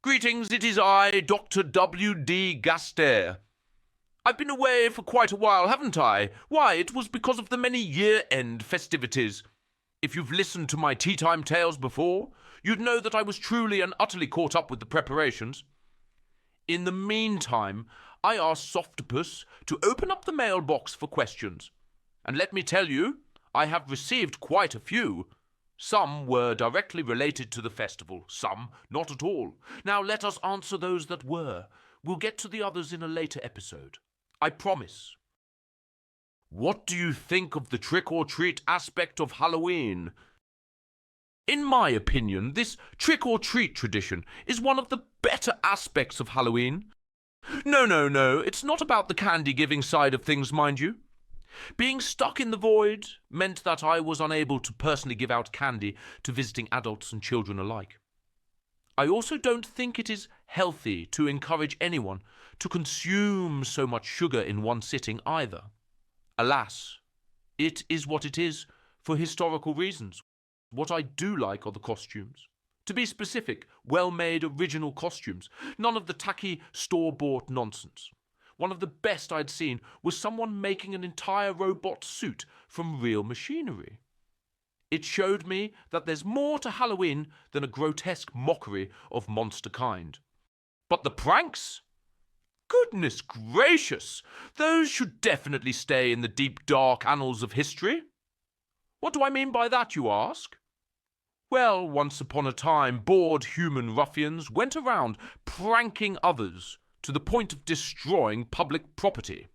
Greetings, it is I, Dr. W.D. Gaster. I've been away for quite a while, haven't I? Why, it was because of the many year-end festivities. If you've listened to my tea time tales before, you'd know that I was truly and utterly caught up with the preparations. In the meantime, I asked Softopus to open up the mailbox for questions. And let me tell you, I have received quite a few. Some were directly related to the festival, some not at all. Now let us answer those that were. We'll get to the others in a later episode. I promise. What do you think of the trick-or-treat aspect of Halloween? In my opinion, this trick-or-treat tradition is one of the better aspects of Halloween. No, it's not about the candy-giving side of things, mind you. Being stuck in the void meant that I was unable to personally give out candy to visiting adults and children alike. I also don't think it is healthy to encourage anyone to consume so much sugar in one sitting either. Alas, it is what it is for historical reasons. What I do like are the costumes. To be specific, well-made original costumes, none of the tacky store-bought nonsense. One of the best I'd seen was someone making an entire robot suit from real machinery. It showed me that there's more to Halloween than a grotesque mockery of monster kind. But the pranks? Goodness gracious! Those should definitely stay in the deep, dark annals of history. What do I mean by that, you ask? Well, once upon a time, bored human ruffians went around pranking others to the point of destroying public property.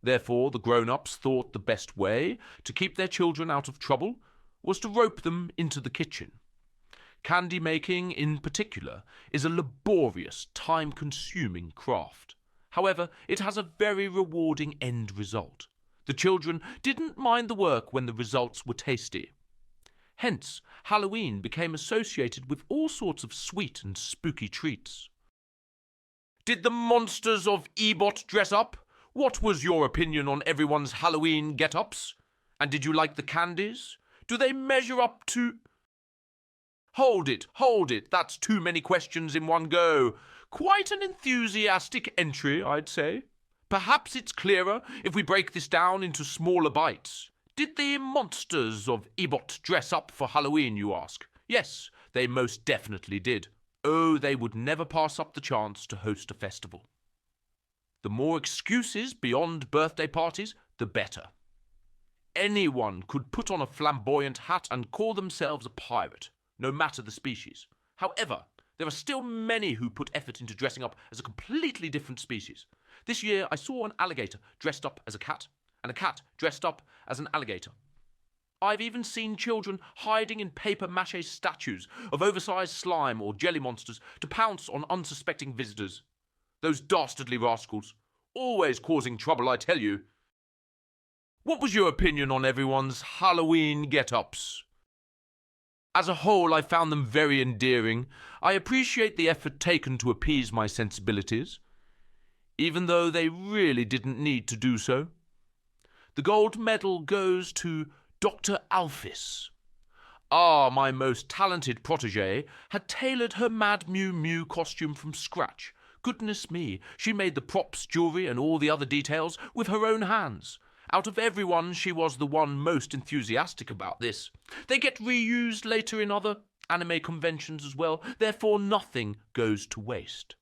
Therefore, the grown-ups thought the best way to keep their children out of trouble was to rope them into the kitchen. Candy making, in particular, is a laborious, time-consuming craft. However, it has a very rewarding end result. The children didn't mind the work when the results were tasty. Hence, Halloween became associated with all sorts of sweet and spooky treats. Did the monsters of Ebot dress up? What was your opinion on everyone's Halloween get-ups? And did you like the candies? Do they measure up to... Hold it, that's too many questions in one go. Quite an enthusiastic entry, I'd say. Perhaps it's clearer if we break this down into smaller bites. Did the monsters of Ebot dress up for Halloween, you ask? Yes, they most definitely did. Oh, they would never pass up the chance to host a festival. The more excuses beyond birthday parties, the better. Anyone could put on a flamboyant hat and call themselves a pirate, no matter the species. However, there are still many who put effort into dressing up as a completely different species. This year I saw an alligator dressed up as a cat, and a cat dressed up as an alligator. I've even seen children hiding in paper-mache statues of oversized slime or jelly monsters to pounce on unsuspecting visitors. Those dastardly rascals, always causing trouble, I tell you. What was your opinion on everyone's Halloween get-ups? As a whole, I found them very endearing. I appreciate the effort taken to appease my sensibilities, even though they really didn't need to do so. The gold medal goes to Dr. Alphys. My most talented protégée had tailored her Mad Mew Mew costume from scratch. Goodness me, she made the props, jewelry, and all the other details with her own hands. Out of everyone, she was the one most enthusiastic about this. They get reused later in other anime conventions as well, therefore nothing goes to waste.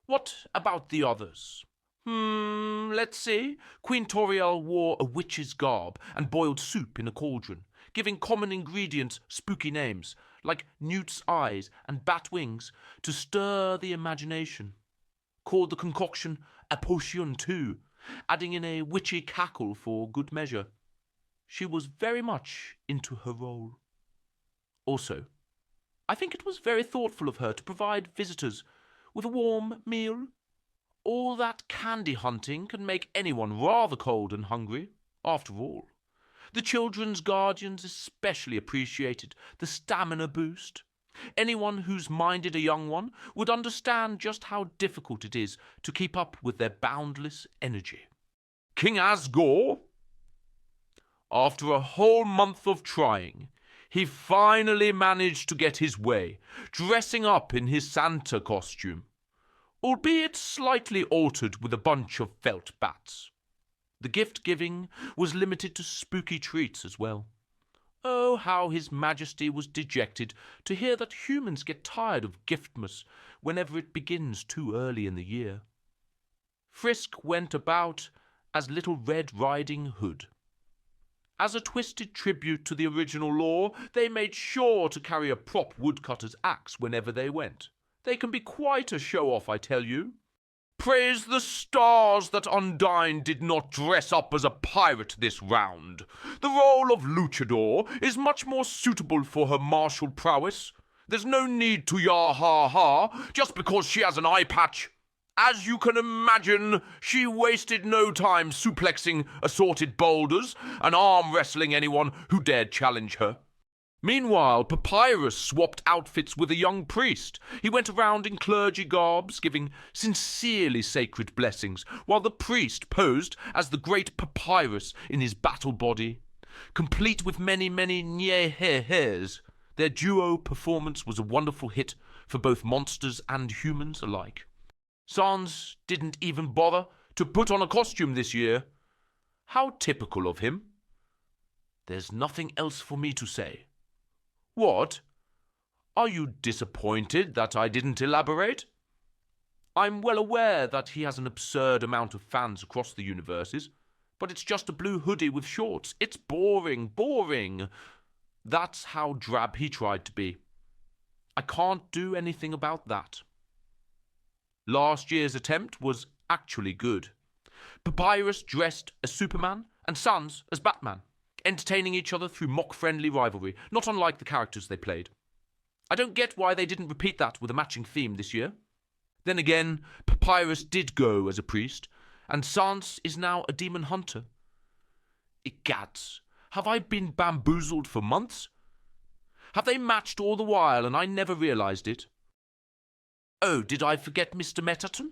What about the others? Let's see. Queen Toriel wore a witch's garb and boiled soup in a cauldron, giving common ingredients spooky names, like newt's eyes and bat wings, to stir the imagination. Called the concoction a potion too, adding in a witchy cackle for good measure. She was very much into her role. Also, I think it was very thoughtful of her to provide visitors with a warm meal. All that candy hunting can make anyone rather cold and hungry, after all. The children's guardians especially appreciated the stamina boost. Anyone who's minded a young one would understand just how difficult it is to keep up with their boundless energy. King Asgore? After a whole month of trying, He finally managed to get his way, dressing up in his Santa costume, albeit slightly altered with a bunch of felt bats. The gift-giving was limited to spooky treats as well. Oh, how His Majesty was dejected to hear that humans get tired of Giftmas whenever it begins too early in the year. Frisk went about as Little Red Riding Hood. As a twisted tribute to the original lore, they made sure to carry a prop woodcutter's axe whenever they went. They can be quite a show-off, I tell you. Praise the stars that Undyne did not dress up as a pirate this round. The role of luchador is much more suitable for her martial prowess. There's no need to yah-ha-ha just because she has an eye patch. As you can imagine, she wasted no time suplexing assorted boulders and arm wrestling anyone who dared challenge her. Meanwhile, Papyrus swapped outfits with a young priest. He went around in clergy garbs, giving sincerely sacred blessings, while the priest posed as the great Papyrus in his battle body, complete with many, many nye-he-he's. Their duo performance was a wonderful hit for both monsters and humans alike. Sans didn't even bother to put on a costume this year. How typical of him. There's nothing else for me to say. What? Are you disappointed that I didn't elaborate? I'm well aware that he has an absurd amount of fans across the universes, but it's just a blue hoodie with shorts. It's boring. That's how drab he tried to be. I can't do anything about that. Last year's attempt was actually good. Papyrus dressed as Superman and Sans as Batman, entertaining each other through mock-friendly rivalry, not unlike the characters they played. I don't get why they didn't repeat that with a matching theme this year. Then again, Papyrus did go as a priest, and Sans is now a demon hunter. Egads, have I been bamboozled for months? Have they matched all the while and I never realized it? Oh, did I forget Mr. Metaton?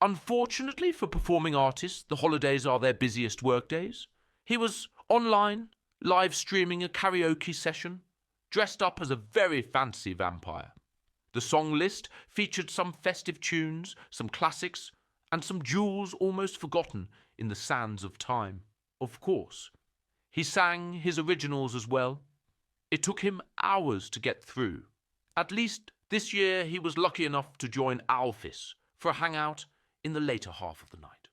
Unfortunately for performing artists, the holidays are their busiest workdays. He was online, live streaming a karaoke session, dressed up as a very fancy vampire. The song list featured some festive tunes, some classics, and some jewels almost forgotten in the sands of time. Of course, he sang his originals as well. It took him hours to get through. At least this year he was lucky enough to join Alphys for a hangout in the later half of the night.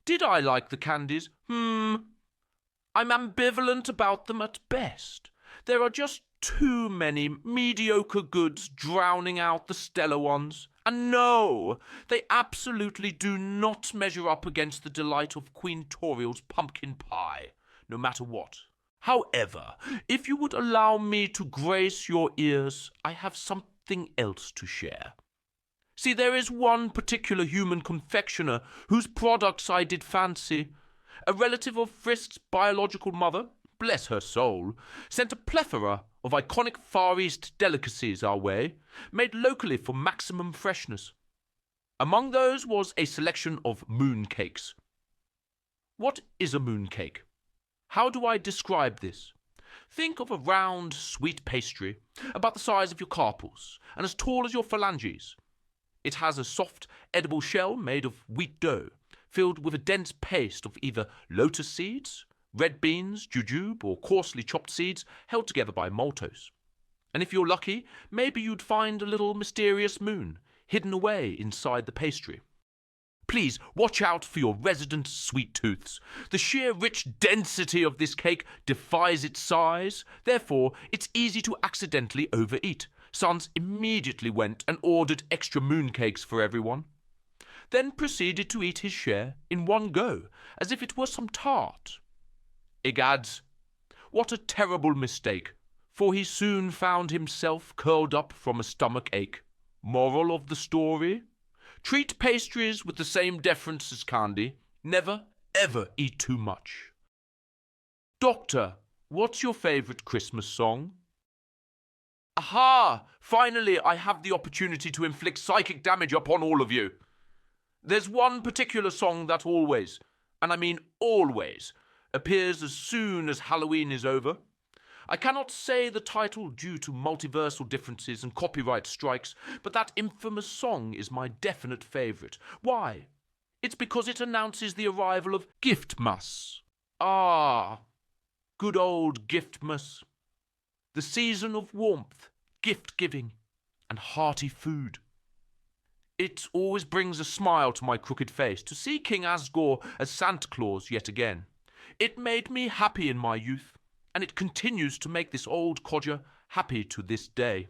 Did I like the candies? I'm ambivalent about them at best. There are just too many mediocre goods drowning out the stellar ones. And no, they absolutely do not measure up against the delight of Queen Toriel's pumpkin pie, no matter what. However, if you would allow me to grace your ears, I have something else to share. See, there is one particular human confectioner whose products I did fancy. A relative of Frisk's biological mother, bless her soul, sent a plethora of iconic Far East delicacies our way, made locally for maximum freshness. Among those was a selection of mooncakes. What is a mooncake? How do I describe this? Think of a round, sweet pastry, about the size of your carpals and as tall as your phalanges. It has a soft, edible shell made of wheat dough, filled with a dense paste of either lotus seeds, red beans, jujube, or coarsely chopped seeds held together by maltose. And if you're lucky, maybe you'd find a little mysterious moon hidden away inside the pastry. Please watch out for your resident sweet tooths. The sheer rich density of this cake defies its size. Therefore, it's easy to accidentally overeat. Sans immediately went and ordered extra mooncakes for everyone, then proceeded to eat his share in one go, as if it were some tart. Egads, what a terrible mistake, for he soon found himself curled up from a stomach ache. Moral of the story? Treat pastries with the same deference as candy. Never, ever eat too much. Doctor, what's your favourite Christmas song? Aha! Finally, I have the opportunity to inflict psychic damage upon all of you. There's one particular song that always, and I mean always, appears as soon as Halloween is over. I cannot say the title due to multiversal differences and copyright strikes, but that infamous song is my definite favourite. Why? It's because it announces the arrival of Giftmas. Ah, good old Giftmas. The season of warmth, gift-giving, and hearty food. It always brings a smile to my crooked face to see King Asgore as Santa Claus yet again. It made me happy in my youth, and it continues to make this old codger happy to this day.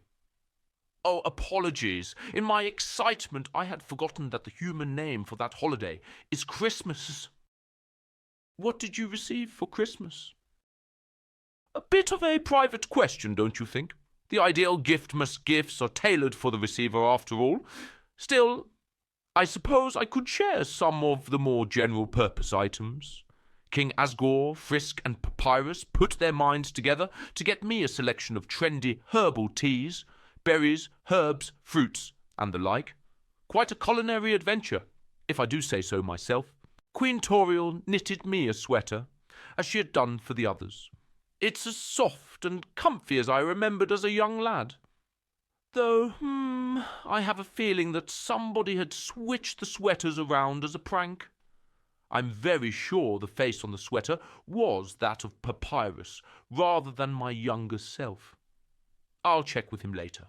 Oh, apologies. In my excitement, I had forgotten that the human name for that holiday is Christmas. What did you receive for Christmas? A bit of a private question, don't you think? The ideal Giftmas gifts are tailored for the receiver after all. Still, I suppose I could share some of the more general-purpose items. King Asgore, Frisk, and Papyrus put their minds together to get me a selection of trendy herbal teas, berries, herbs, fruits, and the like. Quite a culinary adventure, if I do say so myself. Queen Toriel knitted me a sweater, as she had done for the others. It's as soft and comfy as I remembered as a young lad. Though, I have a feeling that somebody had switched the sweaters around as a prank. I'm very sure the face on the sweater was that of Papyrus, rather than my younger self. I'll check with him later.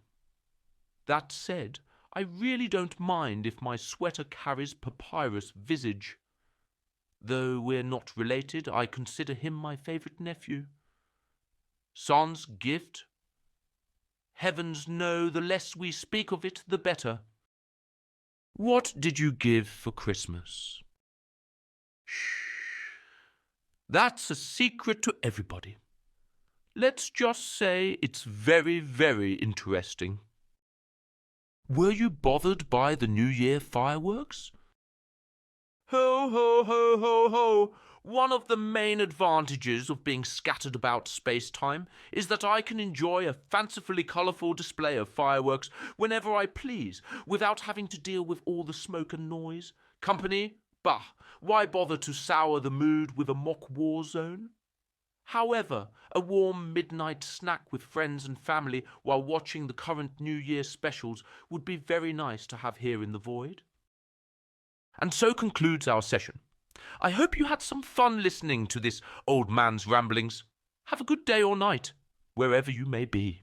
That said, I really don't mind if my sweater carries Papyrus' visage. Though we're not related, I consider him my favourite nephew. Sans gift? Heavens know, the less we speak of it, the better. What did you give for Christmas? Shh. That's a secret to everybody. Let's just say it's very, very interesting. Were you bothered by the New Year fireworks? Ho, ho, ho, ho, ho! One of the main advantages of being scattered about space-time is that I can enjoy a fancifully colourful display of fireworks whenever I please, without having to deal with all the smoke and noise. Company? Bah! Why bother to sour the mood with a mock war zone? However, a warm midnight snack with friends and family while watching the current New Year specials would be very nice to have here in the void. And so concludes our session. I hope you had some fun listening to this old man's ramblings. Have a good day or night, wherever you may be.